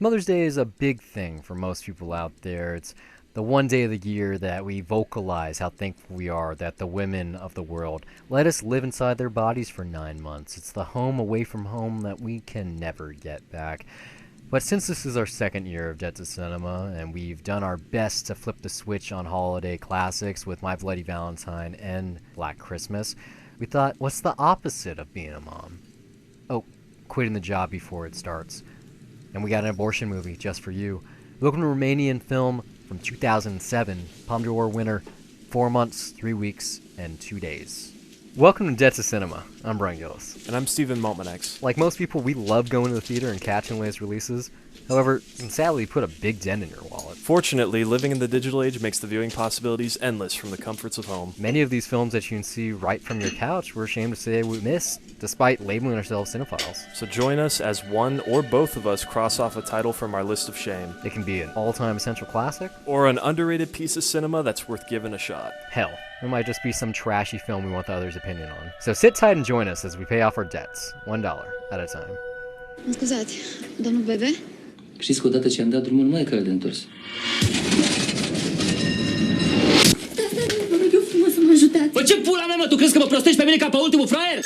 Mother's Day is a big thing for most people out there. It's the one day of the year that we vocalize how thankful we are that the women of the world let us live inside their bodies for 9 months. It's the home away from home that we can never get back. But since this is our second year of Dead to Cinema, and we've done our best to flip the switch on holiday classics with My Bloody Valentine and Black Christmas, we thought, what's the opposite of being a mom? Oh, quitting the job before it starts. And we got an abortion movie just for you. Welcome to Romanian film from 2007, Palme d'Or winner, 4 months, 3 weeks, and 2 days. Welcome to Dead to Cinema. I'm Brian Gillis. And I'm Steven Maltmanex. Like most people, we love going to the theater and catching the latest releases. However, it can sadly put a big dent in your wallet. Fortunately, living in the digital age makes the viewing possibilities endless from the comforts of home. Many of these films that you can see right from your couch, we're ashamed to say we missed, despite labeling ourselves cinephiles. So join us as one or both of us cross off a title from our list of shame. It can be an all-time essential classic, or an underrated piece of cinema that's worth giving a shot. Hell, it might just be some trashy film we want the other's opinion on. So sit tight and join us as we pay off our debts, $1 at a time. Mă scuzați, domnul Bebe? Știți că odată ce am dat drumul, nu mai e cale de întors. Vă rog eu frumos să mă ajutați. Păi ce pula mea, mă? Tu crezi că mă prostești pe mine ca pe ultimul fraier?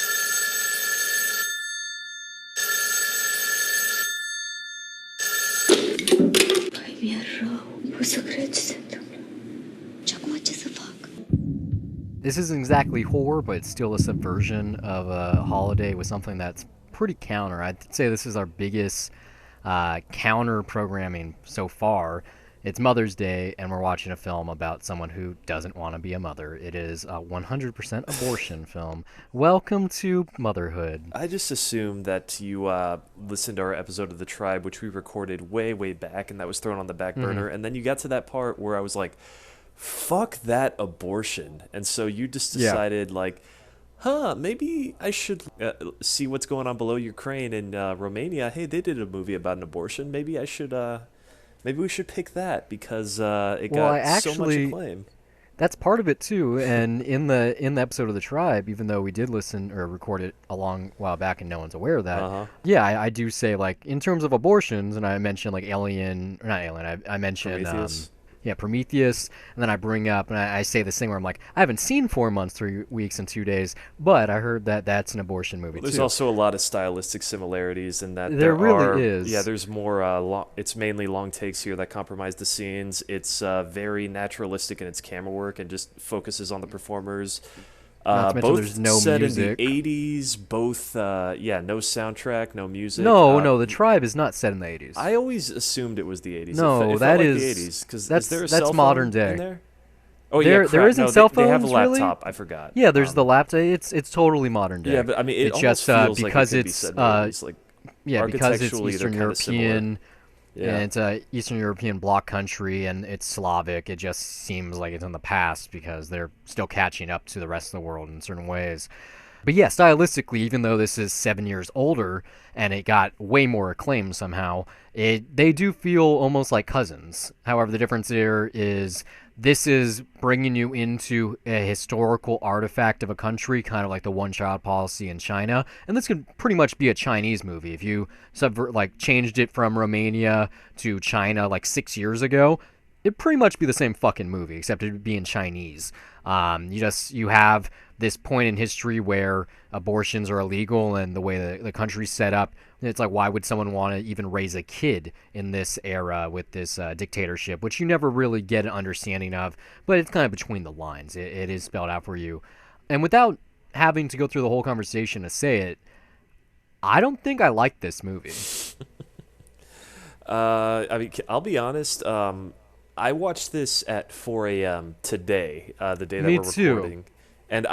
Păi mi-e rău. Nu pot să cred ce se întâmplă. Și acum ce să fac? This isn't exactly horror, but it's still a subversion of a holiday with something that's pretty counter. I'd say this is our biggest counter programming so far. It's Mother's Day, and we're watching a film about someone who doesn't want to be a mother. It is a 100% abortion film. Welcome to motherhood. I just assumed that you listened to our episode of The Tribe, which we recorded way, way back, and that was thrown on the back burner. And then you got to that part where I was like, fuck that abortion. And so you just decided, maybe I should see what's going on below Ukraine and Romania. Hey, they did a movie about an abortion. Maybe I should, maybe we should pick that because it got so much acclaim. That's part of it too. And in the episode of The Tribe, even though we did listen or record it a long while back and no one's aware of that, I do say, like, in terms of abortions, and I mentioned like I mentioned Prometheus. Prometheus, and then I bring up, and I say this thing where I'm like, I haven't seen 4 months, 3 weeks, and 2 days, but I heard that that's an abortion movie, There's too. also a lot of stylistic similarities in that There really is. Yeah, there's more, it's mainly long takes here that compromise the scenes. It's very naturalistic in its camera work and just focuses on the performers. Not to mention Both there's no set music. in the 80s, both, no soundtrack, no music. No, The Tribe is not set in the 80s. I always assumed it was the 80s. No, it felt that like is- the 80s. 'Cause that's- is there a that's cell phone modern day. in there? Oh, There- yeah, there crap. isn't No, cell they have a phones, really? laptop. I forgot. Yeah, there's the laptop. It's totally modern day. Yeah, but I mean, it just almost feels because like it could be it's set in the 80s, like, because it's architecturally, they're Eastern kinda similar. European. Yeah. And it's Eastern European bloc country, and it's Slavic. It just seems like it's in the past because they're still catching up to the rest of the world in certain ways. But yeah, stylistically, even though this is 7 years older and it got way more acclaim somehow, they do feel almost like cousins. However, the difference there is this is bringing you into a historical artifact of a country, kind of like the one-child policy in China. And this could pretty much be a Chinese movie. If you changed it from Romania to China like 6 years ago, it'd pretty much be the same fucking movie, except it'd be in Chinese. You have this point in history where abortions are illegal, and the way the country's set up, it's like, why would someone want to even raise a kid in this era with this dictatorship, which you never really get an understanding of, but it's kind of between the lines. It is spelled out for you. And without having to go through the whole conversation to say it, I don't think I like this movie. I mean, I'll be honest. I watched this at 4 a.m. today, the day that Me we're too. recording. And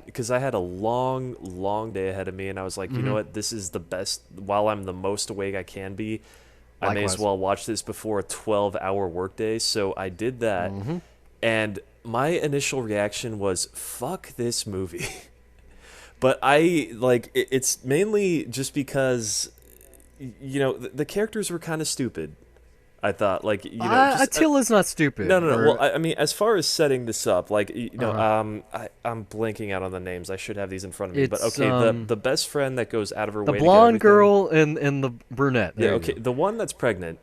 because I had a long, long day ahead of me, and I was like, you know what, this is the best, while I'm the most awake I can be, I may as Likewise. well watch this before a 12-hour workday. So I did that, and my initial reaction was, fuck this movie. But it's mainly just because, the characters were kind of stupid. I thought, like, just Attila's not stupid. no, no, no. or- Well, I mean, as far as setting this up, like, Uh-huh. I'm blanking out on the names. I should have these in front of me. But It's okay, the best friend that goes out of her the way to get blonde everything. girl and the brunette. Yeah, There you okay, go. the one that's pregnant,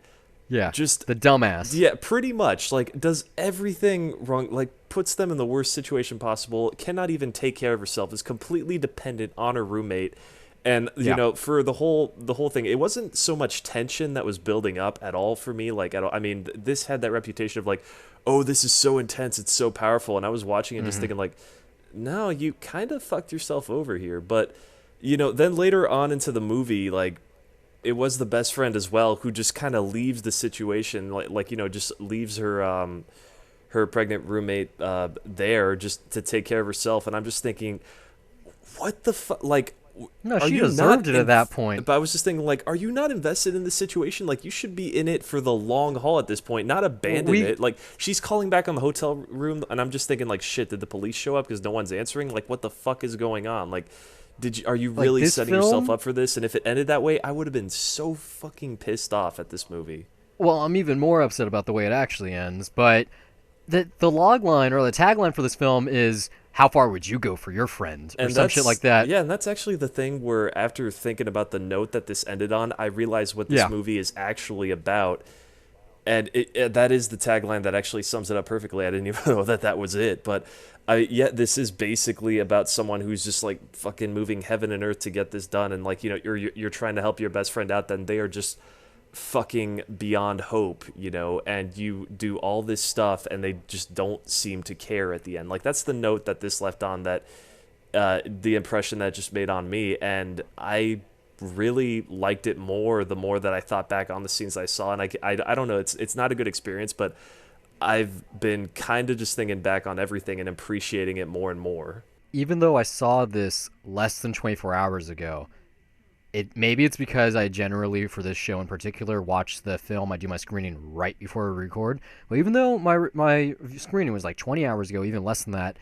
Yeah, just the dumbass. yeah, pretty much like does everything wrong, like puts them in the worst situation possible. Cannot even take care of herself. Is completely dependent on her roommate. And Yeah. for the whole thing, it wasn't so much tension that was building up at all for me. Like, I mean, this had that reputation of like, oh, this is so intense, it's so powerful, and I was watching and just thinking like, no, you kind of fucked yourself over here. But then later on into the movie, like, it was the best friend as well who just kind of leaves the situation, just leaves her pregnant roommate there just to take care of herself. And I'm just thinking, what the fuck, like. No, Are she you deserved not it at that point. But I was just thinking, like, are you not invested in this situation? Like, you should be in it for the long haul at this point, not abandon it. Like, she's calling back on the hotel room, and I'm just thinking, like, shit, did the police show up because no one's answering? Like, what the fuck is going on? Like, are you Like, really this setting yourself film. up for this? And if it ended that way, I would have been so fucking pissed off at this movie. Well, I'm even more upset about the way it actually ends. But the log line or the tagline for this film is "How far would you go for your friend?" or And some shit like that. yeah, and that's actually the thing where after thinking about the note that this ended on, I realized what this Yeah. movie is actually about. And that is the tagline that actually sums it up perfectly. I didn't even know that was it. But this is basically about someone who's just like fucking moving heaven and earth to get this done. And like, you're trying to help your best friend out, then they are just fucking beyond hope, and you do all this stuff and they just don't seem to care at the end. Like, that's the note that this left on, that the impression that it just made on me. And I really liked it more the more that I thought back on the scenes I saw. And I don't know, it's not a good experience, but I've been kind of just thinking back on everything and appreciating it more and more. Even though I saw this less than 24 hours ago, maybe it's because I generally, for this show in particular, watch the film. I do my screening right before we record. But even though my screening was like 20 hours ago, even less than that,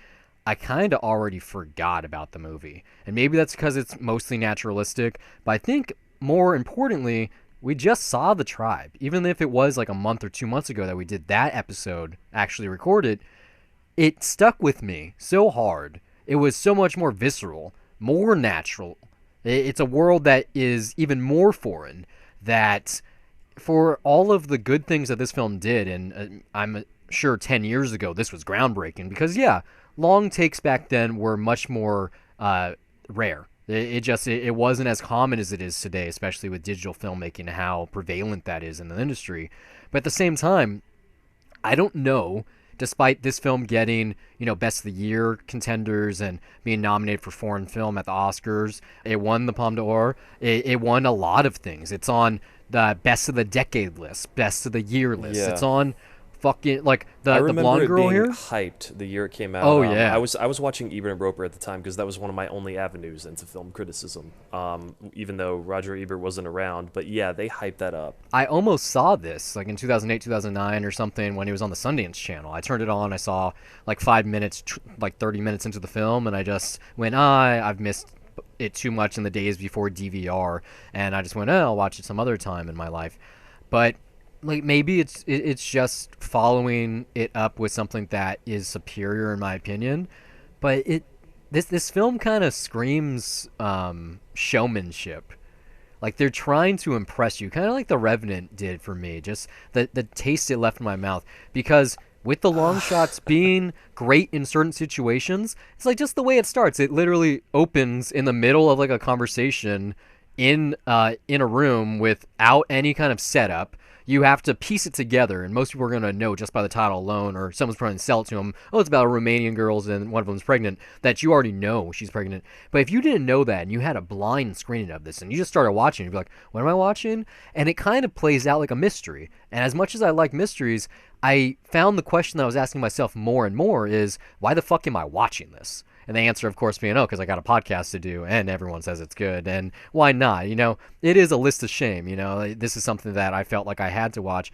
I kind of already forgot about the movie. And maybe that's because it's mostly naturalistic. But I think more importantly, we just saw The Tribe. Even if it was like a month or 2 months ago that we did that episode, actually recorded, it stuck with me so hard. It was so much more visceral, more natural. It's a world that is even more foreign. That for all of the good things that this film did, and I'm sure 10 years ago this was groundbreaking because, yeah, long takes back then were much more rare. It wasn't as common as it is today, especially with digital filmmaking and how prevalent that is in the industry. But at the same time, I don't know, despite this film getting, Best of the Year contenders and being nominated for foreign film at the Oscars, it won the Palme d'Or. It won a lot of things. It's on the Best of the Decade list, Best of the Year list. Yeah. It's on fucking, like, I the remember blonde it girl being here. hyped the year it came out. Oh, yeah. I was watching Ebert and Roper at the time because that was one of my only avenues into film criticism. Even though Roger Ebert wasn't around, but yeah, they hyped that up. I almost saw this like in 2008, 2009 or something when he was on the Sundance Channel. I turned it on. I saw like 5 minutes, like 30 minutes into the film, and I just went, I've missed it too much in the days before DVR, and I just went, I'll watch it some other time in my life. But like maybe it's just following it up with something that is superior in my opinion. But this film kind of screams showmanship. Like they're trying to impress you, kind of like The Revenant did for me. Just the taste it left in my mouth. Because with the long shots being great in certain situations, it's like just the way it starts. It literally opens in the middle of like a conversation in a room without any kind of setup. You have to piece it together, and most people are going to know just by the title alone, or someone's trying to sell it to them, it's about Romanian girls and one of them's pregnant, that you already know she's pregnant. But if you didn't know that, and you had a blind screening of this, and you just started watching, you'd be like, what am I watching? And it kind of plays out like a mystery. And as much as I like mysteries, I found the question that I was asking myself more and more is, why the fuck am I watching this? And the answer, of course, being, because I got a podcast to do, and everyone says it's good, and why not? It is a list of shame. This is something that I felt like I had to watch.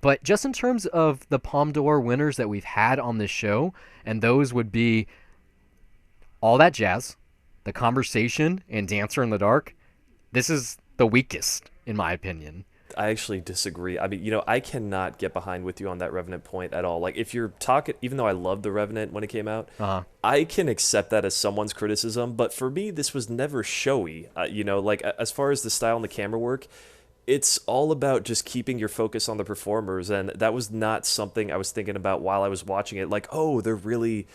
But just in terms of the Palme d'Or winners that we've had on this show, and those would be All That Jazz, The Conversation, and Dancer in the Dark, this is the weakest, in my opinion. I actually disagree. I mean, I cannot get behind with you on that Revenant point at all. Like, if you're talking, even though I loved the Revenant when it came out, Uh-huh. I can accept that as someone's criticism. But for me, this was never showy. Like as far as the style and the camera work, it's all about just keeping your focus on the performers, and that was not something I was thinking about while I was watching it. Like, oh, they're really,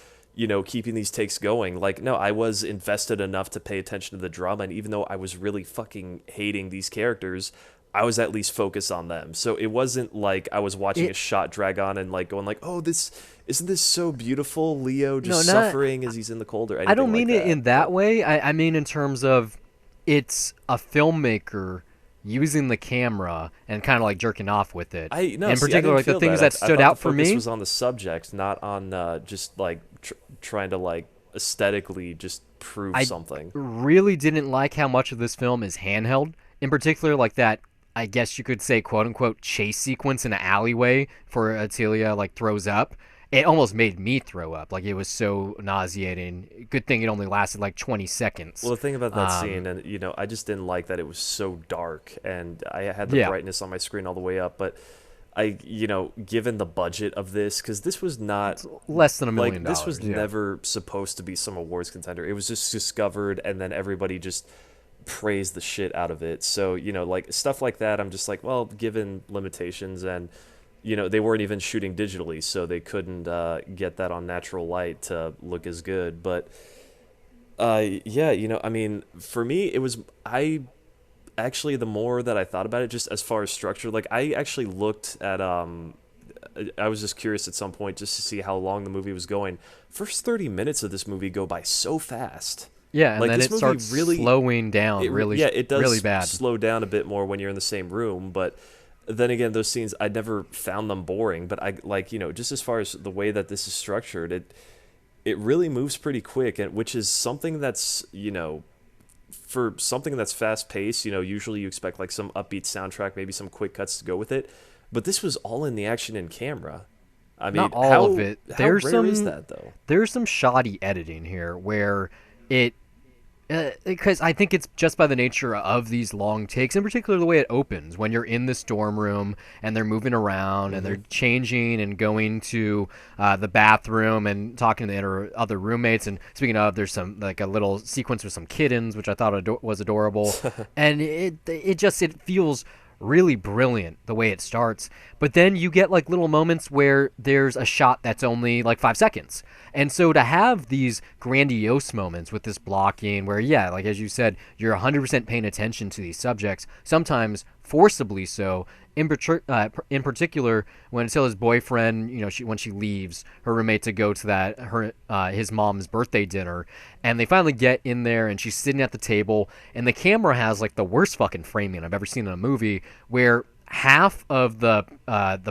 keeping these takes going. Like, no, I was invested enough to pay attention to the drama, and even though I was really fucking hating these characters, I was at least focused on them. So it wasn't like I was watching a shot drag on and like going like, oh, this isn't this so beautiful? Leo just No, not- suffering as he's in the cold or anything I don't mean like it in that way. I mean in terms of it's a filmmaker using the camera and kind of like jerking off with it. I no, in see, I particular, didn't like the feel things that. that I stood thought out the for focus me was on the subject, not on just like trying to like aesthetically just prove something. really didn't like how much of this film is handheld. In particular, like that, I guess you could say, quote unquote, chase sequence in an alleyway for Attilia like throws up. It almost made me throw up. Like it was so nauseating. Good thing it only lasted like 20 seconds. Well, the thing about that scene, and I just didn't like that it was so dark, and I had the Yeah. brightness on my screen all the way up. But given the budget of this, because this was not Less than $1 like million. this was yeah. never supposed to be some awards contender. It was just discovered, and then everybody just praised the shit out of it. So like stuff like that, I'm just like, well, given limitations, and they weren't even shooting digitally, so they couldn't get that on natural light to look as good. But yeah, I mean, for me, it was actually, the more that I thought about it, just as far as structure, like I actually looked at I was just curious at some point just to see how long the movie was going. First 30 minutes of this movie go by so fast. Yeah, and like, then this it movie starts really slowing down it does really bad. slow down a bit more when you're in the same room. But then again, those scenes, I never found them boring. But I like, just as far as the way that this is structured, it really moves pretty quick, and which is something that's for something that's fast paced, usually you expect like some upbeat soundtrack, maybe some quick cuts to go with it. But this was all in the action and camera. I mean, Not all of it. How rare is that though? There's some shoddy editing here where it because I think it's just by the nature of these long takes, in particular the way it opens when you're in the storm room and they're moving around and they're changing and going to the bathroom and talking to the other roommates. And speaking of, there's some like a little sequence with some kittens, which I thought was adorable, and it feels really brilliant the way it starts. But then you get like little moments where there's a shot that's only like 5 seconds. And so to have these grandiose moments with this blocking where, yeah, like as you said, you're 100% paying attention to these subjects, sometimes forcibly so, in particular when Attila's boyfriend, when she leaves her roommate to go to his mom's birthday dinner, and they finally get in there and she's sitting at the table, and the camera has like the worst fucking framing I've ever seen in a movie, where half of the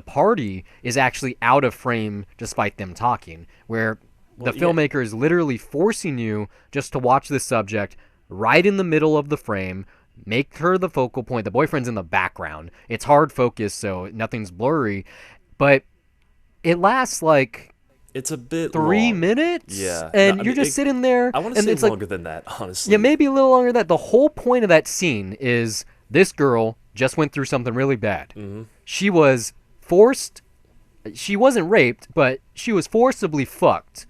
party is actually out of frame despite them talking, where the filmmaker is literally forcing you just to watch this subject right in the middle of the frame, make her the focal point. The boyfriend's in the background. It's hard focus, so nothing's blurry, but it lasts like it's a bit 3 long. minutes. Yeah, and no, I you're mean, just sitting there. I want to and say it's longer like, than that, honestly. yeah, maybe a little longer than that. The whole point of that scene is this girl just went through something really bad. Mm-hmm. She was forced. She wasn't raped, but she was forcibly fucked,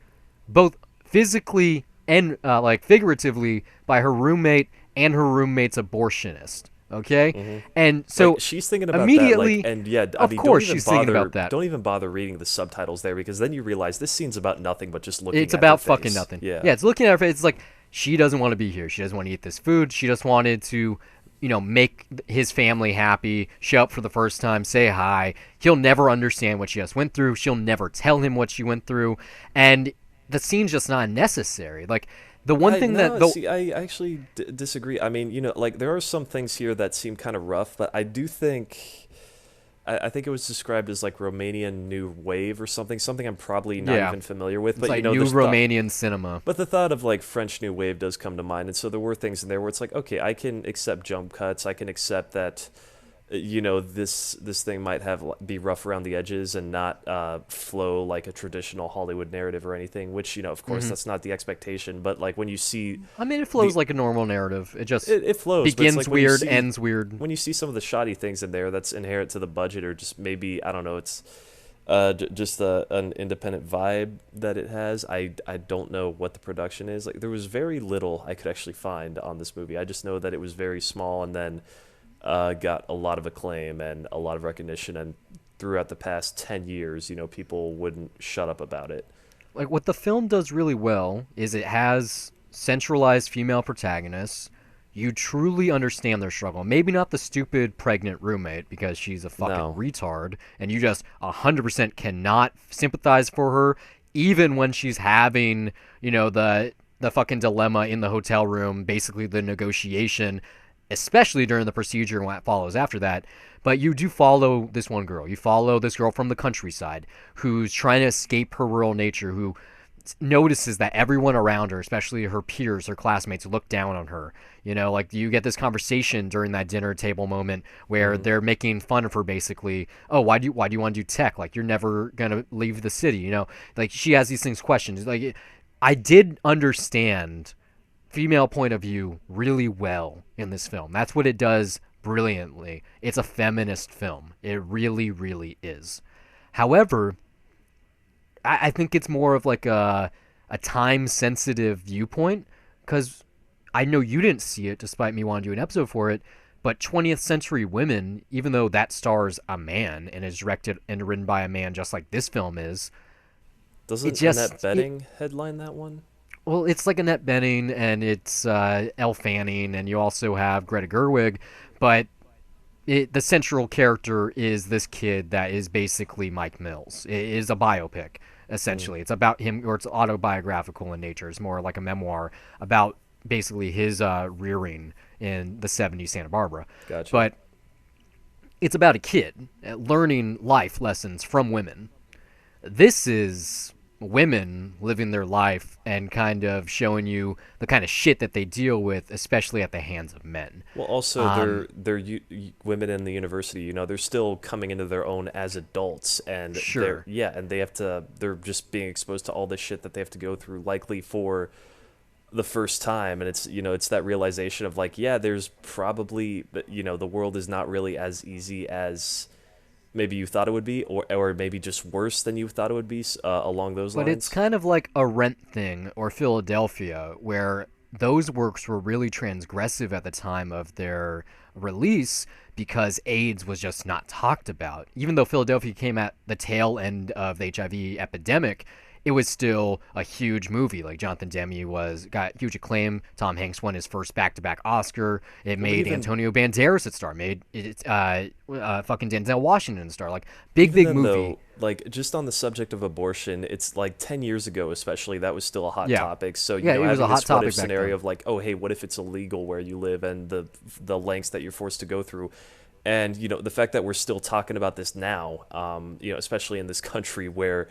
both physically and like figuratively, by her roommate and her roommate's abortionist. Okay, and so like, she's thinking about immediately, that, like, and yeah, I of mean, course don't even she's thinking bother, about that. Don't even bother reading the subtitles there, because then you realize this scene's about nothing but just looking. It's at about her fucking face. nothing. Yeah, it's looking at her face. It's like she doesn't want to be here. She doesn't want to eat this food. She just wanted to, make his family happy, show up for the first time, say hi. He'll never understand what she just went through. She'll never tell him what she went through, and the scene's just not necessary. Like the one thing see, I actually disagree. I mean, like there are some things here that seem kind of rough, but I do think. I think it was described as like Romanian New Wave or something I'm probably not even familiar with. It's But like new Romanian cinema. But the thought of like French New Wave does come to mind, and so there were things in there where it's like, okay, I can accept jump cuts, I can accept that, this thing might be rough around the edges and not flow like a traditional Hollywood narrative or anything, which, of course that's not the expectation, but like when you see I mean, it flows like a normal narrative. It just it flows, but it's begins like when you weird, see ends weird. when you see some of the shoddy things in there that's inherent to the budget, or just maybe, I don't know, it's just an independent vibe that it has. I don't know what the production is. Like, there was very little I could actually find on this movie. I just know that it was very small, and then got a lot of acclaim and a lot of recognition, and throughout the past 10 years, people wouldn't shut up about it. Like, what the film does really well is it has centralized female protagonists. You truly understand their struggle. Maybe not the stupid pregnant roommate because she's a fucking No. retard, and you just 100% cannot sympathize for her, even when she's having, the fucking dilemma in the hotel room, basically the negotiation, especially during the procedure and what follows after that. But you do follow this one girl. You follow this girl from the countryside who's trying to escape her rural nature, who notices that everyone around her, especially her peers, her classmates, look down on her. Like, you get this conversation during that dinner table moment where they're making fun of her, basically. Oh, why do you want to do tech? Like, you're never gonna leave the city. Like, she has these things questions. Like, I did understand female point of view really well in this film. That's what it does brilliantly. It's a feminist film. It really, really is. However, I think it's more of like a time-sensitive viewpoint, because I know you didn't see it despite me wanting to do an episode for it, but 20th Century Women, even though that stars a man and is directed and written by a man just like this film is, Doesn't Annette Bening headline that one? well, it's like Annette Bening, and it's Elle Fanning, and you also have Greta Gerwig, but the central character is this kid that is basically Mike Mills. It is a biopic, essentially. It's about him, or it's autobiographical in nature. It's more like a memoir about basically his rearing in the 70s Santa Barbara. Gotcha. But it's about a kid learning life lessons from women. This is women living their life and kind of showing you the kind of shit that they deal with, especially at the hands of men. Well, also women in the university. They're still coming into their own as adults, and Sure. and they're just being exposed to all this shit that they have to go through, likely for the first time. And it's that realization of like, yeah, there's probably, the world is not really as easy as maybe you thought it would be, or maybe just worse than you thought it would be, along those lines. But it's kind of like a Rent thing or Philadelphia, where those works were really transgressive at the time of their release because AIDS was just not talked about. Even though Philadelphia came at the tail end of the HIV epidemic, it was still a huge movie. Like, Jonathan Demme got huge acclaim. Tom Hanks won his first back-to-back Oscar. It made Antonio Banderas a star. Made it fucking Denzel Washington a star. Like, big movie. Though, like, just on the subject of abortion, it's like 10 years ago, especially, that was still a hot topic. So it was having a hot this what topic if back scenario then. of like, oh hey, what if it's illegal where you live, and the lengths that you're forced to go through. And the fact that we're still talking about this now, especially in this country where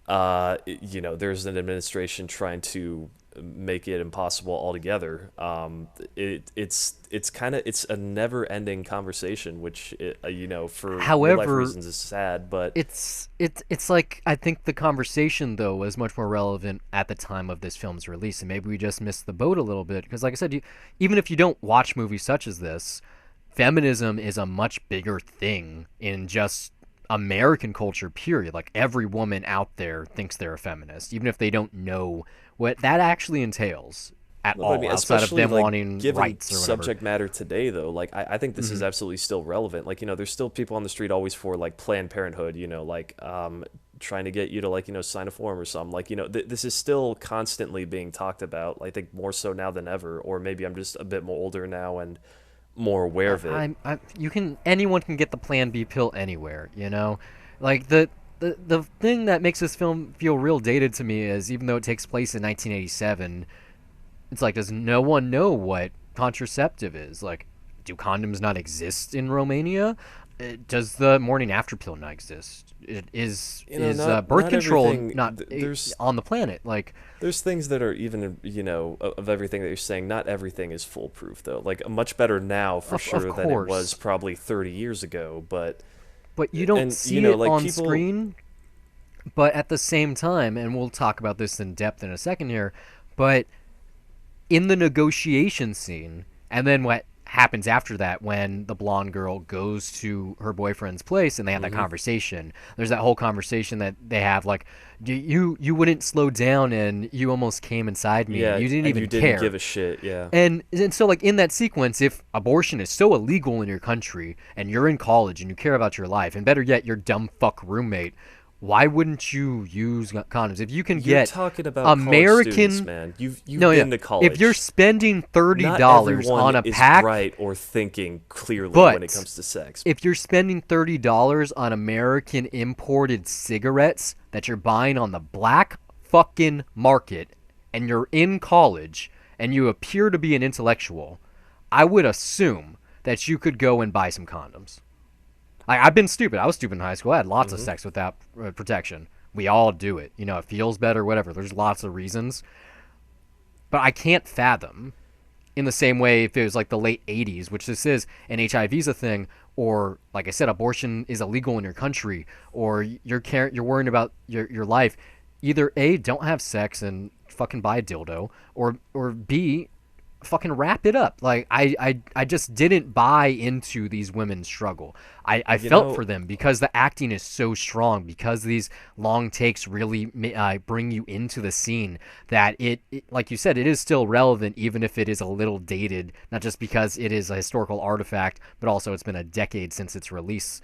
there's an administration trying to make it impossible altogether. It's a never-ending conversation, which for real life reasons is sad. But it's like, I think the conversation though was much more relevant at the time of this film's release, and maybe we just missed the boat a little bit because, like I said, even if you don't watch movies such as this, feminism is a much bigger thing in just American culture, period. Like, every woman out there thinks they're a feminist, even if they don't know what that actually entails at Well, all, outside of them like, wanting given rights or whatever. subject matter today, though, like I think this is absolutely still relevant. Like, there's still people on the street always for like Planned Parenthood, trying to get you to like sign a form or something. Like, this is still constantly being talked about. I think more so now than ever, or maybe I'm just a bit more older now and more aware of it. Anyone can get the Plan B pill anywhere, Like, the thing that makes this film feel real dated to me is, even though it takes place in 1987, it's like, does no one know what contraceptive is? Like, do condoms not exist in Romania? does the morning after pill not exist? Birth not control everything. not There's on the planet? Like, there's things that are even, of everything that you're saying. Not everything is foolproof though. Like much better now for of sure than it course. was probably 30 years ago. But But you don't and see it like on people. screen. But at the same time, and we'll talk about this in depth in a second here, but in the negotiation scene, and then what happens after that when the blonde girl goes to her boyfriend's place and they have that conversation. There's that whole conversation that they have, like, you wouldn't slow down and you almost came inside me. Yeah, You didn't and even you didn't care. give a shit. Yeah. And so, like, in that sequence, if abortion is so illegal in your country and you're in college and you care about your life, and better yet, your dumb fuck roommate, why wouldn't you use condoms? If you can You're get talking about American college students, man. You've no, been yeah. to college. If you're spending $30 Not on a everyone is pack, right or thinking clearly but when it comes to sex. if you're spending $30 on American imported cigarettes that you're buying on the black fucking market, and you're in college and you appear to be an intellectual, I would assume that you could go and buy some condoms. Like, I've been stupid. I was stupid in high school. I had lots of sex without protection. We all do it. It feels better, whatever. There's lots of reasons. But I can't fathom, in the same way if it was like the late 80s, which this is, and HIV's a thing, or, like I said, abortion is illegal in your country, or you're worrying about your life. Either A, don't have sex and fucking buy a dildo, or B, fucking wrap it up. Like, I just didn't buy into these women's struggle. I felt for them because the acting is so strong, because these long takes really bring you into the scene, that it, like you said, it is still relevant even if it is a little dated, not just because it is a historical artifact, but also it's been a decade since its release.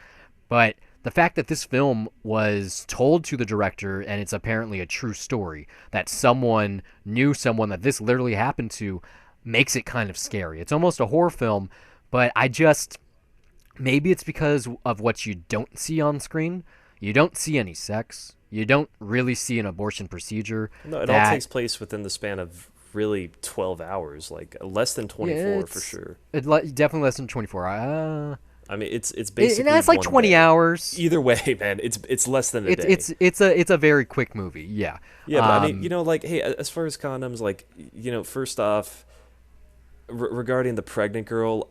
But the fact that this film was told to the director, and it's apparently a true story, that someone knew someone that this literally happened to, makes it kind of scary. It's almost a horror film, but maybe it's because of what you don't see on screen. You don't see any sex. You don't really see an abortion procedure. No, it all takes place within the span of really 12 hours, like less than 24 for sure. Definitely less than 24. I mean, it's basically it's like one 20 day. hours. Either way, man, it's less than a day. It's a very quick movie. Yeah. Yeah, but I mean, like, hey, as far as condoms, like, first off, regarding the pregnant girl,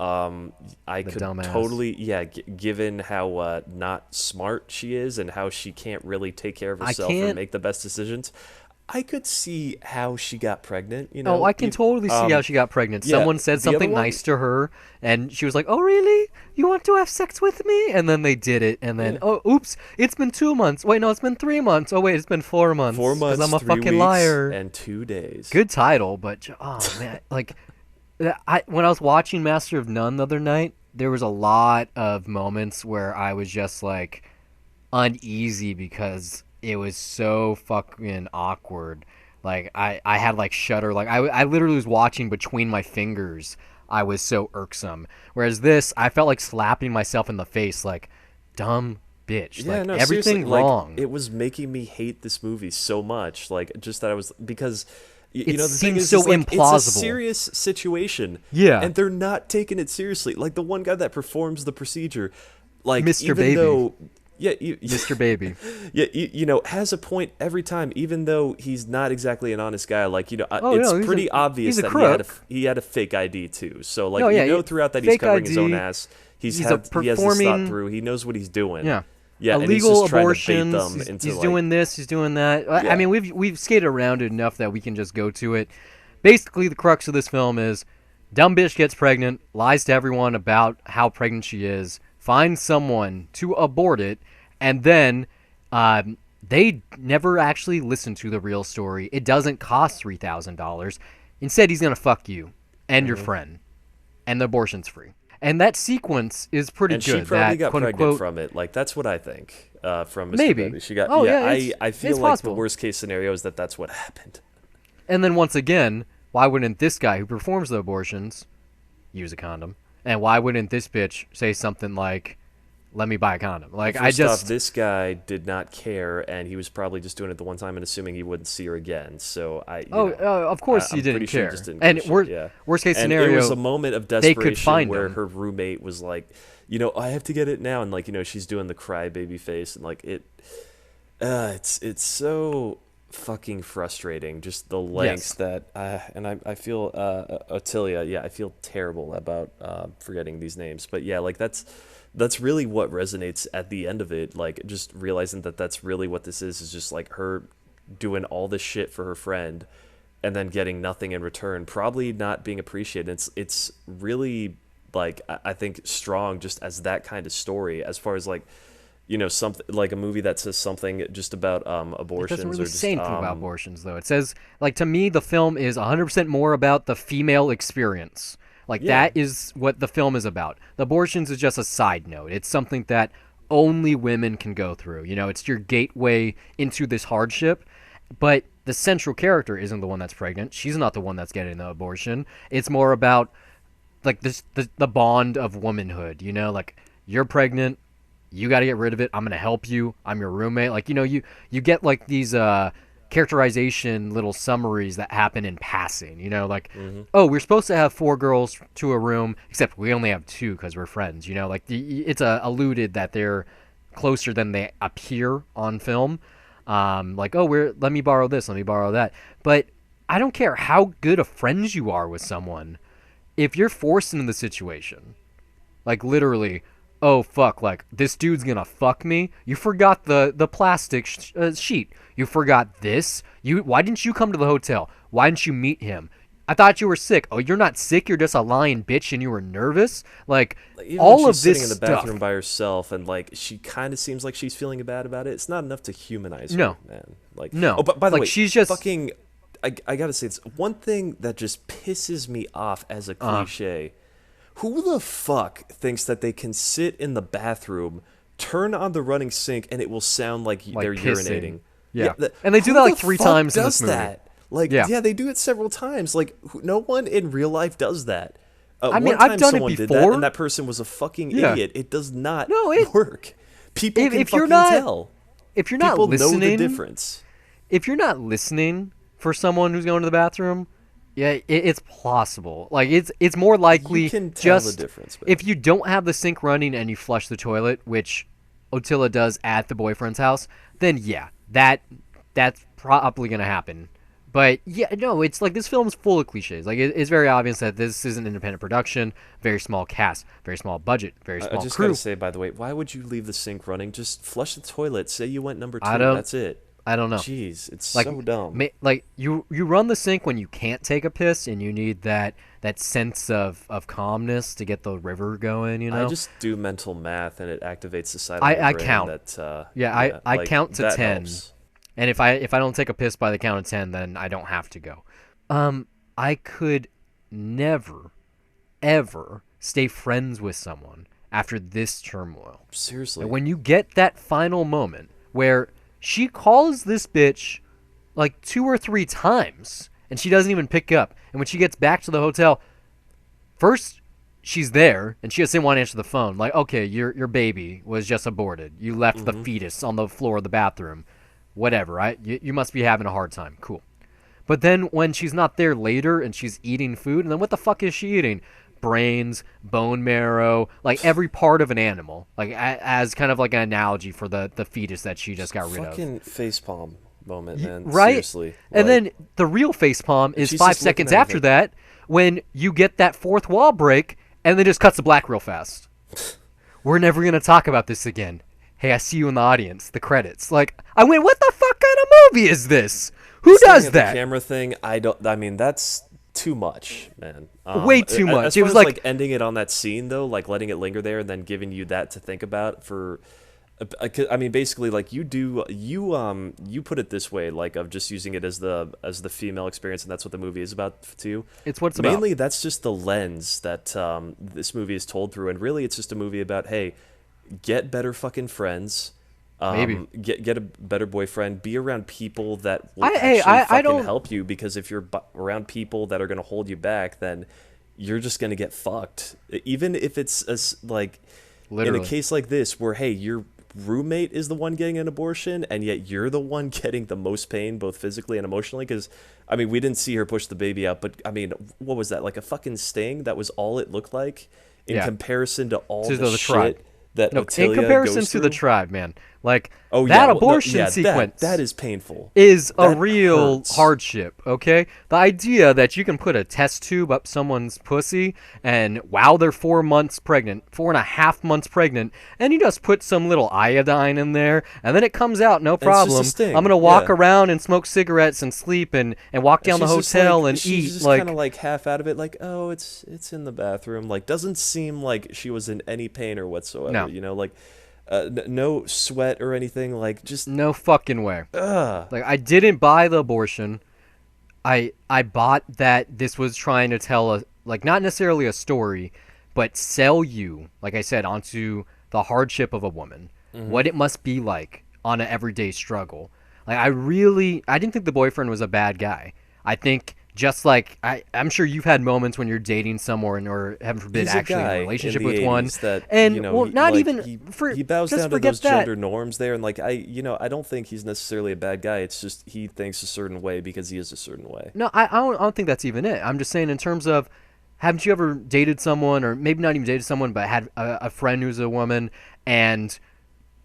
I could dumbass. totally, given how not smart she is and how she can't really take care of herself or make the best decisions, I could see how she got pregnant. Oh, I can totally see how she got pregnant. yeah, Someone said the other something one- nice to her, and she was like, "Oh, really? You want to have sex with me?" And then they did it, and then, oh, oops, it's been 2 months. Wait, no, it's been 3 months. Oh, wait, it's been 4 months. 4 months, 'cause I'm a 3 fucking weeks, liar. and 2 days. Good title, but oh man, like, when I was watching Master of None the other night, there was a lot of moments where I was just like uneasy because it was so fucking awkward. Like, I had like shudder. Like, I literally was watching between my fingers. I was so irksome. Whereas this, I felt like slapping myself in the face, like, dumb bitch. Yeah, like, no, everything seriously, wrong. Like, it was making me hate this movie so much. Like, just that I was, because It the thing seems is, so like, implausible. It's a serious situation. Yeah. And they're not taking it seriously. Like, the one guy that performs the procedure, like, Mr. even Baby. though, Mr. Baby. yeah, has a point every time, even though he's not exactly an honest guy. Like, it's he's pretty obvious he's a that crook. he had a fake ID too. So, like, No, yeah, throughout that he's fake covering his own ID, ass. He he's has this thought performing- through. He knows what he's doing. Yeah. Yeah, and he's illegal just trying to bait abortions. them He's, into, he's like, doing this. He's doing that. Yeah. I mean, we've skated around it enough that we can just go to it. Basically, the crux of this film is dumb bitch gets pregnant, lies to everyone about how pregnant she is, finds someone to abort it, and then they never actually listen to the real story. It doesn't cost $3,000. Instead, he's gonna fuck you and your friend, and the abortion's free. And that sequence is pretty and good. she probably that, got quote, pregnant unquote, from it. Like, that's what I think. From Mr. Maybe. Baby. She got. Oh, yeah, yeah, I feel it's like possible. the worst case scenario is that that's what happened. And then once again, why wouldn't this guy who performs the abortions use a condom? And why wouldn't this bitch say something like, "Let me buy a condom"? Like, First off, this guy did not care, and he was probably just doing it the one time and assuming he wouldn't see her again. So of course he I'm didn't pretty sure he care. just didn't And give a shit, yeah. worst case And scenario, it was a moment of they desperation could find where him. her roommate was like, I have to get it now, and like she's doing the crybaby face, and like it's so fucking frustrating, just the lengths Yes. that and I feel Ottilia, yeah, I feel terrible about forgetting these names, but yeah, like that's really what resonates at the end of it, like just realizing that that's really what this is just like her doing all this shit for her friend and then getting nothing in return, probably not being appreciated. It's really like I think strong just as that kind of story, as far as like something like a movie that says something just about It doesn't abortions really or just say anything about abortions, though. It says, like, to me, the film is 100% more about the female experience. Like, yeah. that is what the film is about. The abortions is just a side note. It's something that only women can go through. It's your gateway into this hardship. But the central character isn't the one that's pregnant. She's not the one that's getting the abortion. It's more about, like, the bond of womanhood. Like, you're pregnant. You got to get rid of it. I'm going to help you. I'm your roommate. Like, you get like these characterization little summaries that happen in passing, like, oh, we're supposed to have 4 girls to a room, except we only have 2 because we're friends, like it's alluded that they're closer than they appear on film. Like, oh, let me borrow this, let me borrow that. But I don't care how good of friends you are with someone. If you're forced into the situation, like literally, oh fuck, like this dude's gonna fuck me. You forgot the plastic sheet. You forgot this. Why didn't you come to the hotel? Why didn't you meet him? I thought you were sick. Oh, you're not sick. You're just a lying bitch, and you were nervous. Like Even all when of she's this sitting in the stuff. bathroom by herself, and like she kind of seems like she's feeling bad about it. It's not enough to humanize her, No. man. Like No. Oh, but by the Like, way, she's just- fucking. I gotta say, it's one thing that just pisses me off as a cliche. Who the fuck thinks that they can sit in the bathroom, turn on the running sink, and it will sound like they're pissing. urinating? Yeah. th- And they do who that, like, the 3 fuck times in does this movie. that? Like, Yeah. yeah, they do it several times. Like, no one in real life does that. I mean, One time I've done it someone did that, before. and that person was a fucking Yeah. idiot. It does not No, it- work. People If- can if you're fucking not- tell. If you're not People know the listening, difference. if you're not listening for someone who's going to the bathroom, yeah, it's possible. Like it's more likely You can tell just the difference, man. if you don't have the sink running and you flush the toilet, which Otilla does at the boyfriend's house, then yeah, that's probably gonna happen. But yeah, no, it's like this film is full of cliches. Like it's very obvious that this is an independent production, very small cast, very small budget, very I small just crew. gotta say, by the way, why would you leave the sink running? Just flush the toilet. Say you went number 2. I don't- That's it. I don't know. Jeez, it's Like, so dumb. like you run the sink when you can't take a piss and you need that sense of calmness to get the river going. I just do mental math and it activates the side of I my brain count. that Yeah, I like, count to that 10. helps. And if I don't take a piss by the count of 10, then I don't have to go. I could never, ever stay friends with someone after this turmoil. Seriously. And when you get that final moment where she calls this bitch like 2 or 3 times and she doesn't even pick up, and when she gets back to the hotel, first she's there and she doesn't want to answer the phone. Like, okay, your baby was just aborted. You left the fetus on the floor of the bathroom. Whatever, right? You must be having a hard time. Cool. But then when she's not there later and she's eating food, and then what the fuck is she eating? Brains, bone marrow, like every part of an animal, like as kind of like an analogy for the fetus that she just got rid of. Fucking facepalm moment, man. Right? Seriously. And Like, then the real facepalm is she's 5 just looking seconds at after it. that when you get that fourth wall break and then just cuts to black real fast. We're never going to talk about this again. Hey, I see you in the audience. The credits. Like, I went, what the fuck kind of movie is this? Who staring does at the that? camera thing, I mean, that's too much, man. Way too much. As It far was as, like- ending it on that scene though, like letting it linger there and then giving you that to think about for. I mean, basically, like you put it this way, like of just using it as the female experience, and that's what the movie is about too. It's what it's about. Mainly, that's just the lens that this movie is told through, and really, it's just a movie about hey, get better fucking friends. Maybe. Get a better boyfriend. Be around people that will I fucking don't- help you. Because if you're around people that are going to hold you back, then you're just going to get fucked. Even if it's like in Literally. a case like this, where hey, your roommate is the one getting an abortion, and yet you're the one getting the most pain, both physically and emotionally. Because I mean, we didn't see her push the baby out, but I mean, what was that? Like a fucking sting? That was all it looked like. in comparison to all To the the shit tribe. that No, Ottilia in comparison goes to the through. tribe, man. Like, Oh that yeah, abortion sequence that is painful. is a That real hurts. hardship, okay? The idea that you can put a test tube up someone's pussy and while they're 4 months pregnant, 4.5 months pregnant, and you just put some little iodine in there, and then it comes out, no And it's just a problem. sting, I'm gonna walk yeah. around and smoke cigarettes and sleep and walk down the She's just hotel like, and she's eat. just Like, kind of like half out of it, like, oh, it's in the bathroom. Like, doesn't seem like she was in any pain or whatsoever. No. You know, like, no sweat or anything. Like, just no fucking way. ugh. Like, I didn't buy the abortion. I bought that this was trying to tell a, like, not necessarily a story, but sell you, like I said, onto the hardship of a woman, what it must be like on an everyday struggle. Like, I didn't think the boyfriend was a bad guy. I think just like I'm sure you've had moments when you're dating someone or heaven forbid He's a actually in guy a in relationship the with one, 80s that, and you know, well, he, not like, even he bows just down to forget those that. gender norms there, and like I don't think he's necessarily a bad guy. It's just he thinks a certain way because he is a certain way. No, I don't think that's even it. I'm just saying in terms of, haven't you ever dated someone, or maybe not even dated someone, but had a friend who's a woman, and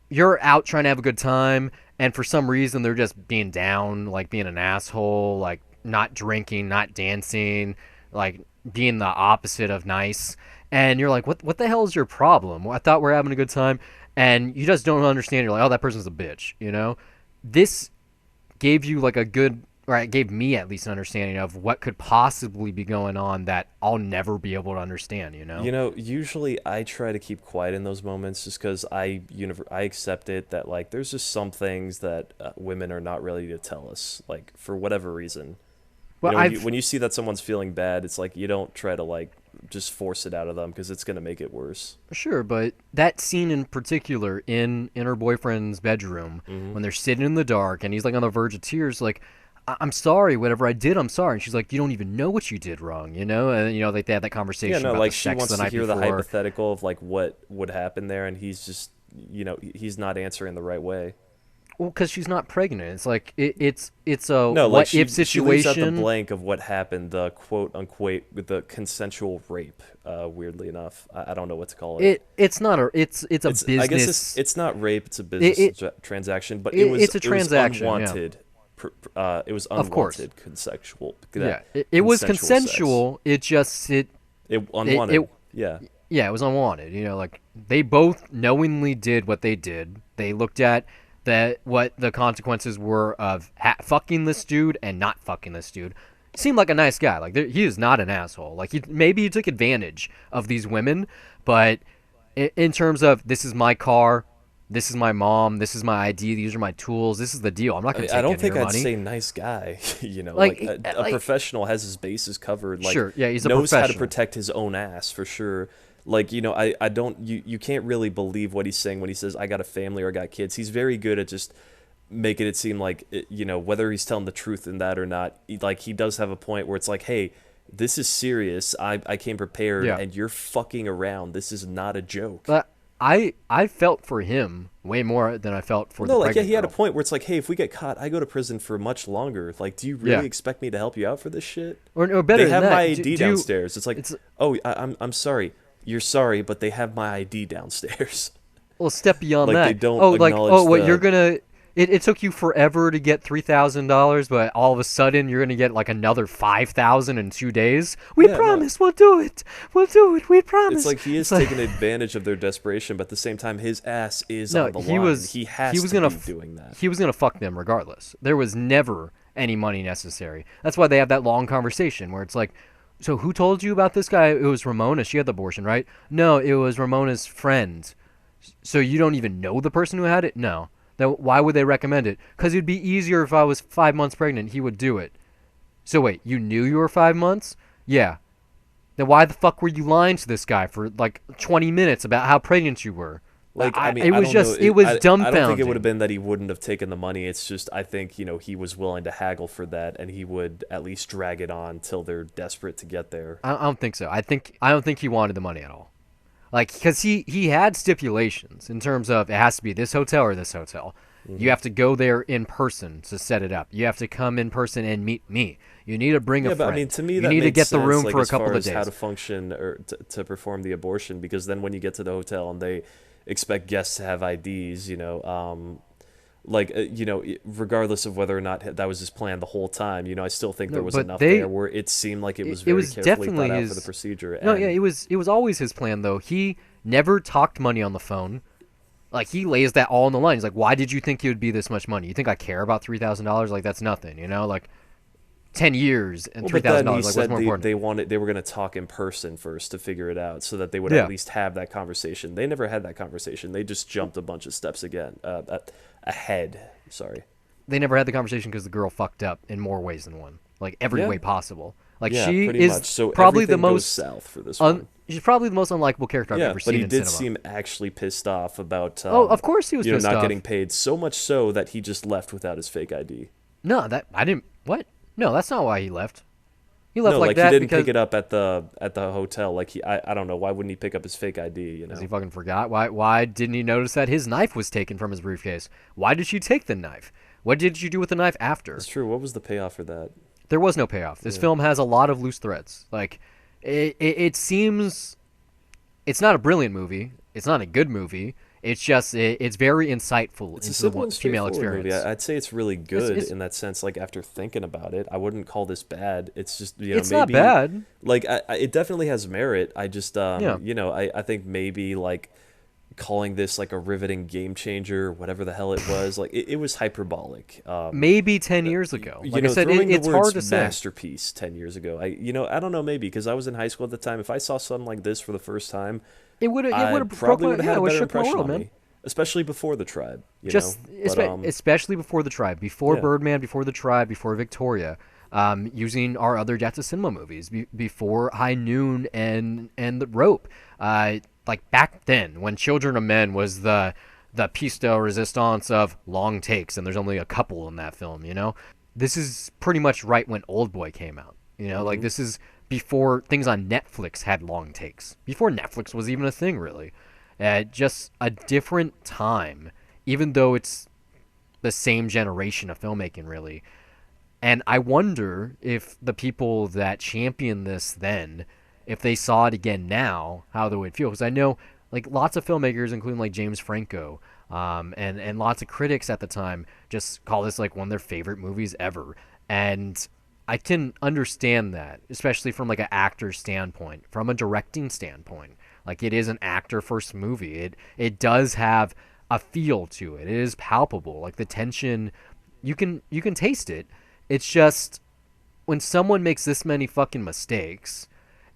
you're out trying to have a good time, and for some reason they're just being down, like being an asshole, like not drinking, not dancing, like being the opposite of nice, and you're like, what the hell is your problem? Well, I thought we are having a good time, and you just don't understand. You're like, oh, that person's a bitch, you know? This gave you like a good, or it gave me at least an understanding of what could possibly be going on that I'll never be able to understand, you know? You know, usually I try to keep quiet in those moments just because I accept it that like there's just some things that women are not ready to tell us, like for whatever reason. Well, You know, when you see that someone's feeling bad, it's like you don't try to like just force it out of them because it's gonna make it worse. Sure, but that scene in particular in her boyfriend's bedroom when they're sitting in the dark and he's like on the verge of tears, like, I'm sorry, whatever I did, I'm sorry. And she's like, you don't even know what you did wrong, you know? And, you know, like they had that conversation Yeah, no, about like the she sex wants the to night hear the before. hypothetical of like what would happen there, and he's just, you know, he's not answering the right way. Well, because she's not pregnant. It's like, it's a No, like what-if she leaves out the situation. blank of what happened, the quote unquote with the consensual rape. Weirdly enough, I don't know what to call it. It's not a, it's a business. I guess it's not rape; it's a business transaction. But it's a transaction, yeah. It was unwanted. It was Of course. unwanted consensual. Yeah, it was sex. consensual. It just, Unwanted. Yeah. yeah, it was unwanted. You know, like they both knowingly did what they did. They looked at what the consequences were of fucking this dude and not fucking this dude. Seemed like a nice guy. Like he is not an asshole. Like maybe he took advantage of these women, but in terms of this is my car, this is my mom, this is my ID, these are my tools, this is the deal. I'm not going to take I don't any of think your I'd money. say nice guy. You know, Like, like a professional has his bases covered. Like, Sure, yeah, he's a knows how to professional. protect his own ass for sure. Like, you know, I don't you can't really believe what he's saying when he says I got a family or I got kids. He's very good at just making it seem like you know, whether he's telling the truth in that or not. Like he does have a point where it's like, hey, this is serious. I came prepared, Yeah. and you're fucking around. This is not a joke. But I felt for him way more than I felt for the No, like yeah, pregnant he had a girl. point where it's like, hey, if we get caught, I go to prison for much longer. Like, do you really Yeah. expect me to help you out for this shit? Or better They have than that, my do- ID do you- downstairs. It's like, oh, I'm sorry. You're sorry, but they have my ID downstairs. Well, step beyond Like, that. they don't like, acknowledge what the- you're gonna. It took you forever to get $3,000, but all of a sudden you're gonna get like another 5,000 in 2 days. We Yeah, no. promise we'll do it. We'll do it. We promise. It's like he is It's like- taking advantage of their desperation, but at the same time, his ass is No, on the he line. was. He has he was to gonna be f- doing that. He was gonna fuck them regardless. There was never any money necessary. That's why they have that long conversation where it's like, so who told you about this guy? It was Ramona. She had the abortion, right? No, it was Ramona's friend. So you don't even know the person who had it? No. Then why would they recommend it? Because it'd be easier if I was 5 months pregnant. He would do it. So wait, you knew you were 5 months? Yeah. Then why the fuck were you lying to this guy for like 20 minutes about how pregnant you were? Like, I mean, it was I don't just, know. it was I dumbfounding. don't think it would have been that he wouldn't have taken the money. It's just, I think, you know, he was willing to haggle for that, and he would at least drag it on till they're desperate to get there. I don't think so. I don't think he wanted the money at all. Like, because he had stipulations in terms of it has to be this hotel or this hotel. You have to go there in person to set it up. You have to come in person and meet me. You need to bring a Yeah, friend. but I mean, to me, you that need to makes get the sense, room like, for a as couple far of as how days. to function or to perform the abortion, because then when you get to the hotel and they expect guests to have IDs, regardless of whether or not that was his plan the whole time, I still think there No, was but enough there where it seemed like it was it very was carefully definitely thought out for the his. procedure. No, yeah, And it was always his plan though. He never talked money on the phone. Like he lays that all on the line. He's like, "Why did you think it would be this much money? You think I care about $3,000? Like that's nothing, Like 10 years and well, three but thousand then he dollars. Like what's said more important?" they were going to talk in person first to figure it out, so that they would Yeah, at least have that conversation. They never had that conversation. They just jumped a bunch of steps ahead. Sorry. they never had the conversation because the girl fucked up in more ways than one. Like every Yeah. way possible. Like Yeah, she pretty is much. So probably the everything goes most south for this one. she's probably the most unlikable character I've Yeah, ever but seen he in did cinema. seem actually pissed off about Oh, of course he was pissed not off. getting paid, so much so that he just left without his fake ID. No, that I didn't. What? No, that's not why he left. He left No, like that he didn't because pick it up at the hotel. Like I don't know, why wouldn't he pick up his fake ID, he fucking forgot. Why didn't he notice that his knife was taken from his briefcase? Why did she take the knife? What did you do with the knife after? It's true. What was the payoff for that? There was no payoff. This film has a lot of loose threads. Like it seems it's not a brilliant movie. It's not a good movie. It's just it's very insightful It's a into simple the and female straightforward experience. movie. I'd say it's really good it's- in that sense. Like after thinking about it, I wouldn't call this bad. It's just It's maybe not bad. like it definitely has merit. I just Yeah. I think maybe like calling this like a riveting game changer, whatever the hell it was, like it was hyperbolic. Maybe 10 years ago. Like I said, throwing it's the words hard to say. masterpiece 10 years ago. I don't know, maybe because I was in high school at the time. If I saw something like this for the first time, It would have I broke probably my would have had a it would better shook my impression world, on man. me, especially before the Tribe. Just especially before the Tribe, before Yeah. Birdman, before the Tribe, before Victoria, using our other Death to Cinema movies, before High Noon and the Rope, like back then when Children of Men was the piece de resistance of long takes, and there's only a couple in that film. This is pretty much right when Old Boy came out. Like this is before things on Netflix had long takes, before Netflix was even a thing, really. Just a different time, even though it's the same generation of filmmaking, really. And I wonder if the people that championed this then, if they saw it again now, how they would feel. Because I know, like, lots of filmmakers, including, like, James Franco, and lots of critics at the time, just call this, like, one of their favorite movies ever. And I can understand that, especially from, like, an actor's standpoint, from a directing standpoint. Like, it is an actor-first movie. It does have a feel to it. It is palpable. Like, the tension, you can taste it. It's just, when someone makes this many fucking mistakes,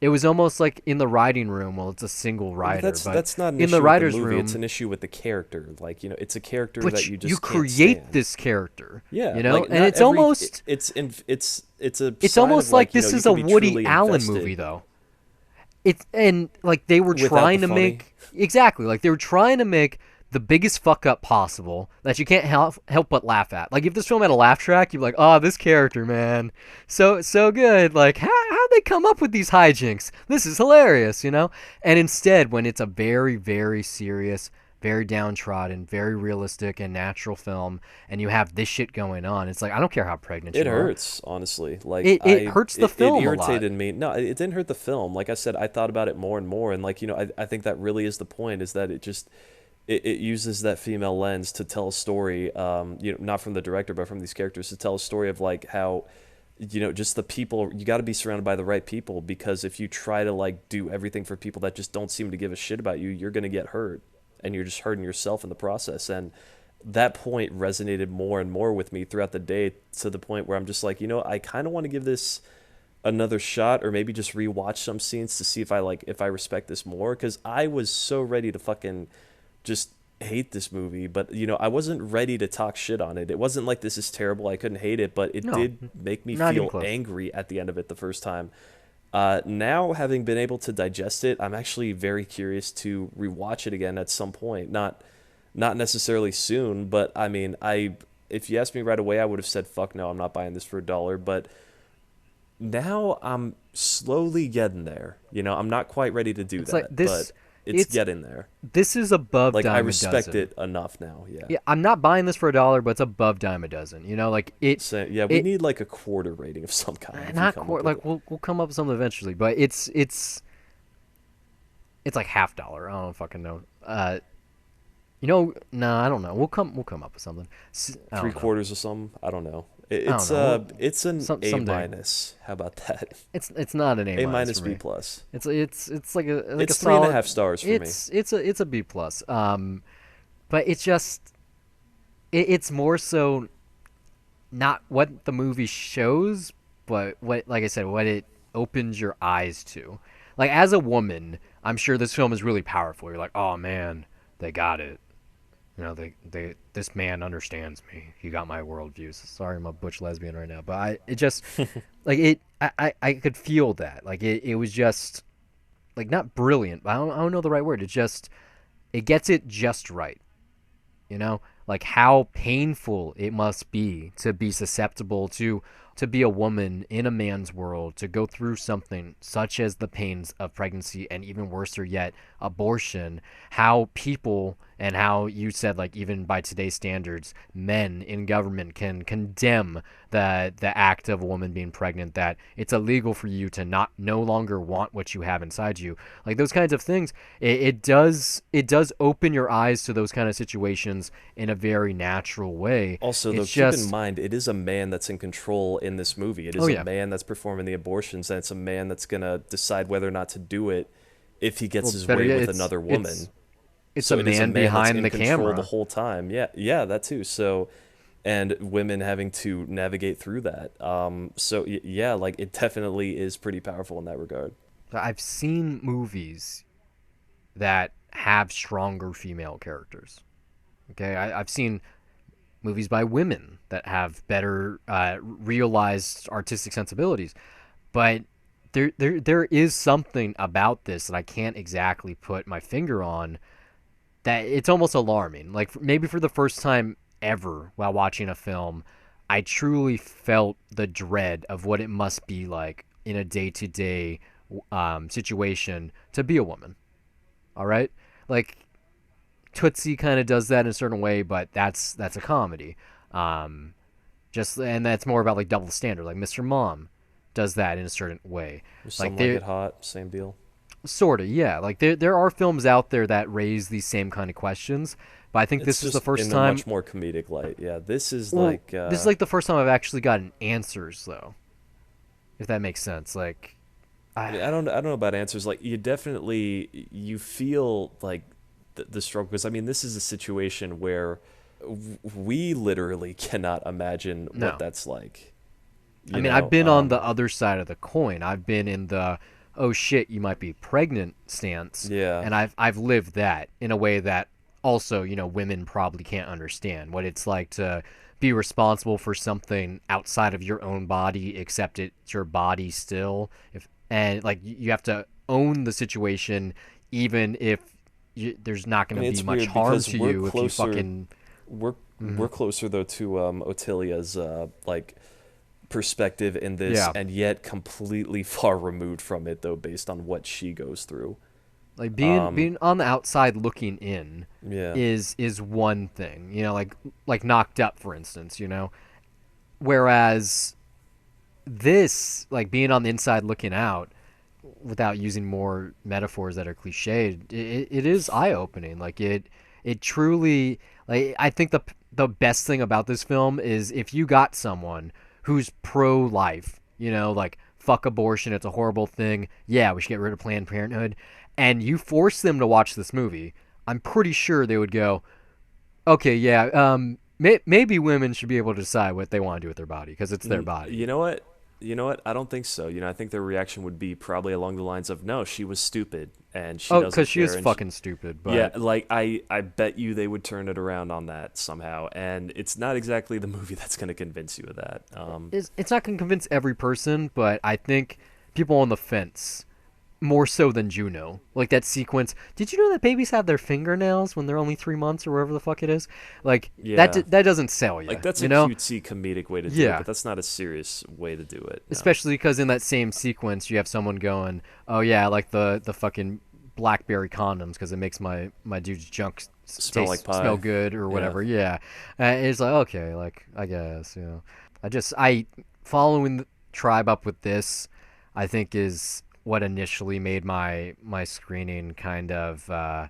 it was almost like in the writing room. Well, it's a single writer, but that's not an in issue the with writer's the movie. room, It's an issue with the character. Like it's a character but that you just you can't create stand. this character. Yeah, like, and and it's almost it's a it's sign almost of, like you this know, is you a can be Woody truly Allen invested. movie, though. It's and like they were Without trying the to funny. make exactly like they were trying to make the biggest fuck up possible that you can't help but laugh at. Like if this film had a laugh track, you'd be like, "Oh, this character, man, so good. Like how they come up with these hijinks? This is hilarious, And instead, when it's a very very serious, very downtrodden, very realistic and natural film, and you have this shit going on, it's like I don't care how pregnant It you are. hurts, honestly. Like It hurts the film It a lot. irritated me. No, it didn't hurt the film. Like I said, I thought about it more and more, and like I think that really is the point. Is that it uses that female lens to tell a story. Not from the director, but from these characters to tell a story of like how, just the people. You got to be surrounded by the right people, because if you try to like do everything for people that just don't seem to give a shit about you, you're gonna get hurt, and you're just hurting yourself in the process. And that point resonated more and more with me throughout the day, to the point where I'm just like, I kind of want to give this another shot, or maybe just rewatch some scenes to see if I respect this more, because I was so ready to fucking just hate this movie, but I wasn't ready to talk shit on it. It wasn't like this is terrible, I couldn't hate it, but it No, did make me not even feel close. angry at the end of it the first time. Now, having been able to digest it, I'm actually very curious to rewatch it again at some point. Not necessarily soon, but I mean, if you asked me right away, I would have said, fuck no, I'm not buying this for $1, but now I'm slowly getting there. I'm not quite ready to do It's that. like this. it's getting there. This is above Like I dime a respect dozen. it enough now. Yeah. Yeah, I'm not buying this for $1, but it's above dime a dozen. You know, like So yeah, we it need like a quarter rating of some kind. If you not come quite up with like it. we'll come up with something eventually, but it's like $50. I don't fucking know. No, I don't know. We'll come up with something. I Three don't know. quarters or something. I don't know. I don't know. It's an A Someday. minus. How about that? It's not an A A minus minus for B me. plus. It's like a It's three and a solid. half stars for me. It's a B plus. But it's just it's more so not what the movie shows, but what, like I said, what it opens your eyes to. Like as a woman, I'm sure this film is really powerful. You're like, oh man, they got it. You know, this man understands me. He got my worldviews. Sorry, I'm a butch lesbian right now, but it just like I could feel that. Like it was just like not brilliant, but I don't know the right word. It gets it just right. You know, like how painful it must be to be susceptible to be a woman in a man's world, to go through something such as the pains of pregnancy and even worse yet, abortion. How people, and how you said, like, even by today's standards, men in government can condemn the act of a woman being pregnant, that it's illegal for you to no longer want what you have inside you. Like those kinds of things, it does open your eyes to those kind of situations in a very natural way. Also, though, It's keep just in mind, it is a man that's in control in this movie. It is Oh, a yeah. man that's performing the abortions, and it's a man that's gonna decide whether or not to do it if he gets Well, his better way yet, with it's another woman. it's So a it is man that's behind in the control camera. the whole time. Yeah, yeah, that too. So, and women having to navigate through that. Yeah, like it definitely is pretty powerful in that regard. I've seen movies that have stronger female characters. Okay, I've seen movies by women that have better realized artistic sensibilities, but there is something about this that I can't exactly put my finger on, that it's almost alarming. Like maybe for the first time ever while watching a film, I truly felt the dread of what it must be like in a day-to-day situation to be a woman. All right, like Tootsie kind of does that in a certain way, but that's a comedy. Um, and that's more about like double standard. Like Mr. Mom does that in a certain way. Some Like like they it hot, same deal. sort of, yeah. Like there are films out there that raise these same kind of questions, but I think It's this is the just first in a time. much more comedic light. Yeah, this is Well, like this is like the first time I've actually gotten answers, though. If that makes sense. Like, I mean, I don't know about answers. Like you definitely you feel like the struggle, because I mean this is a situation where we literally cannot imagine No. what that's like. I You mean, know, I've been on the other side of the coin. I've been in the oh shit, you might be pregnant stance. Yeah. And I've lived that in a way that also, women probably can't understand what it's like to be responsible for something outside of your own body, except it's your body still. And like you have to own the situation, even if there's not I going mean, to it's be much weird harm because to we're you if you closer. fucking. We're closer though to Otilia's like perspective in this, Yeah. and yet completely far removed from it though, based on what she goes through. Like being on the outside looking in Yeah. is one thing, like Knocked Up, for instance, whereas this, like being on the inside looking out, without using more metaphors that are cliched, it is eye opening. Like it truly, like I think the best thing about this film is if you got someone who's pro life, like fuck abortion, it's a horrible thing. Yeah, we should get rid of Planned Parenthood, and you force them to watch this movie, I'm pretty sure they would go, okay, yeah, maybe women should be able to decide what they want to do with their body because it's their body. You know what? You know what? I don't think so. I think their reaction would be probably along the lines of, "No, she was stupid, and she doesn't Because she care." is and fucking stupid. But yeah, like I bet you they would turn it around on that somehow, and it's not exactly the movie that's going to convince you of that. it's not going to convince every person, but I think people on the fence more so than Juno. Like that sequence. Did you know that babies have their fingernails when they're only 3 months or wherever the fuck it is? Like Yeah. that doesn't sell you. Like that's you a know? cutesy comedic way to do Yeah. it, but that's not a serious way to do it. No. Especially because in that same sequence you have someone going, "Oh yeah, I like the fucking blackberry condoms because it makes my dude's junk Smell like pie. smell good or whatever. Yeah, it's like okay, like I guess I following the Tribe up with this, I think is what initially made my screening kind of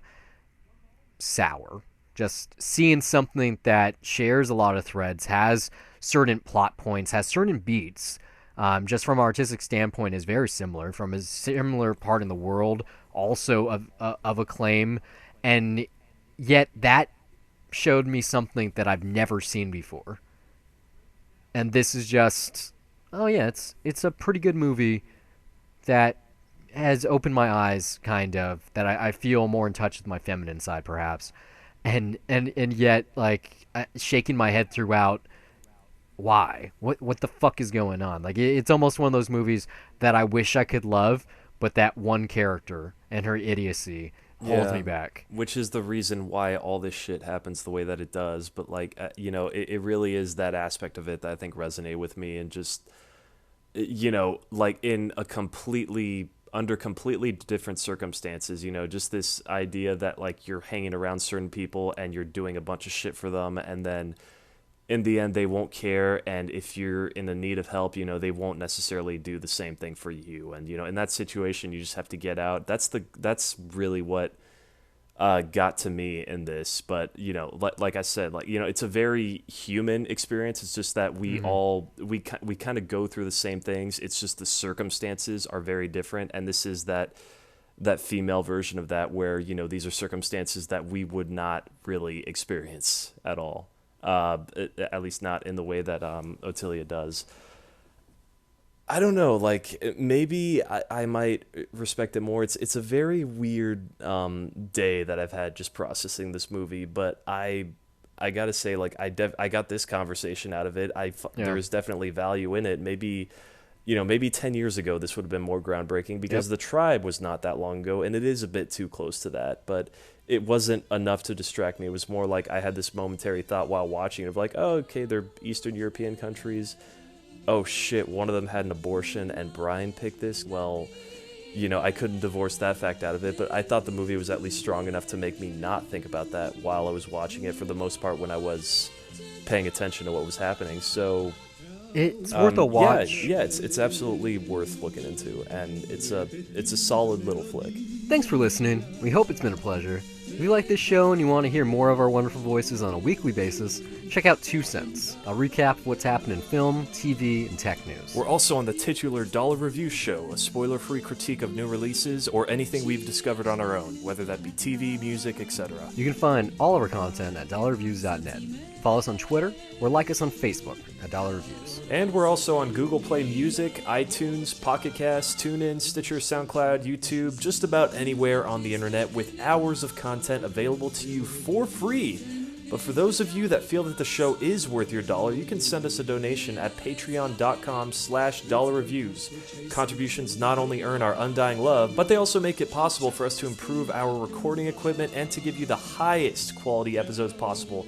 sour. Just seeing something that shares a lot of threads, has certain plot points, has certain beats. Just from an artistic standpoint, is very similar. From a similar part in the world, also of acclaim, and yet that showed me something that I've never seen before. And this is just, oh yeah, it's a pretty good movie that has opened my eyes, kind of. That I feel more in touch with my feminine side, perhaps, and yet like shaking my head throughout. Why? What the fuck is going on? Like it's almost one of those movies that I wish I could love, but that one character and her idiocy holds me back. Which is the reason why all this shit happens the way that it does. But like, it really is that aspect of it that I think resonate with me, and just, like in a under completely different circumstances, just this idea that like you're hanging around certain people and you're doing a bunch of shit for them, and then in the end they won't care, and if you're in the need of help, they won't necessarily do the same thing for you, and in that situation you just have to get out. That's really what got to me in this. But like I said, like it's a very human experience. It's just that we kind of go through the same things. It's just the circumstances are very different, and this is that female version of that, where these are circumstances that we would not really experience at all. At least not in the way that Ottilia does. I don't know, like maybe I might respect it more. It's a very weird day that I've had just processing this movie, but I gotta say, like I got this conversation out of it. There's definitely value in it. Maybe 10 years ago this would have been more groundbreaking, because The Tribe was not that long ago, and it is a bit too close to that, but it wasn't enough to distract me. It was more like I had this momentary thought while watching it of like, oh, okay, they're Eastern European countries. Oh shit, one of them had an abortion and Brian picked this. Well, I couldn't divorce that fact out of it, but I thought the movie was at least strong enough to make me not think about that while I was watching it, for the most part when I was paying attention to what was happening. So it's worth a watch. Yeah, it's absolutely worth looking into, and it's a solid little flick. Thanks for listening. We hope it's been a pleasure. If you like this show and you want to hear more of our wonderful voices on a weekly basis, check out 2 Cents. I'll recap what's happened in film, TV, and tech news. We're also on the titular Dollar Review Show, a spoiler-free critique of new releases or anything we've discovered on our own, whether that be TV, music, etc. You can find all of our content at dollarreviews.net. Follow us on Twitter or like us on Facebook at Dollar Reviews. And we're also on Google Play Music, iTunes, Pocket Cast, TuneIn, Stitcher, SoundCloud, YouTube, just about anywhere on the internet, with hours of content available to you for free. But for those of you that feel that the show is worth your dollar, you can send us a donation at patreon.com/dollarreviews. Contributions not only earn our undying love, but they also make it possible for us to improve our recording equipment and to give you the highest quality episodes possible.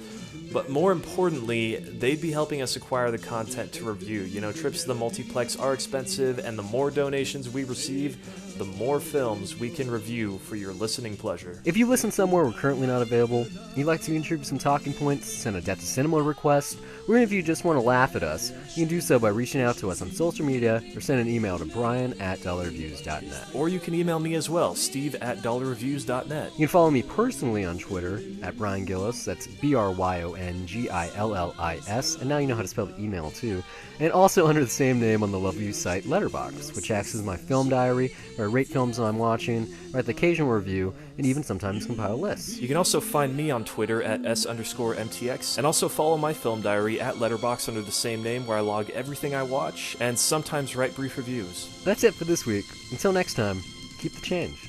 But more importantly, they'd be helping us acquire the content to review. Trips to the multiplex are expensive, and the more donations we receive, the more films we can review for your listening pleasure. If you listen somewhere we're currently not available, you'd like to contribute some talking points, send a Death to Cinema request, or even if you just want to laugh at us, you can do so by reaching out to us on social media or send an email to brian@dollarreviews.net. Or you can email me as well, steve@dollarreviews.net. You can follow me personally on Twitter at Brian Gillis, that's BRYONGILLIS, and now you know how to spell the email too. And also under the same name on the Love You site Letterboxd, which acts as my film diary, where I rate films I'm watching, write the occasional review, and even sometimes compile lists. You can also find me on Twitter at S_MTX, and also follow my film diary at Letterboxd under the same name, where I log everything I watch, and sometimes write brief reviews. That's it for this week. Until next time, keep the change.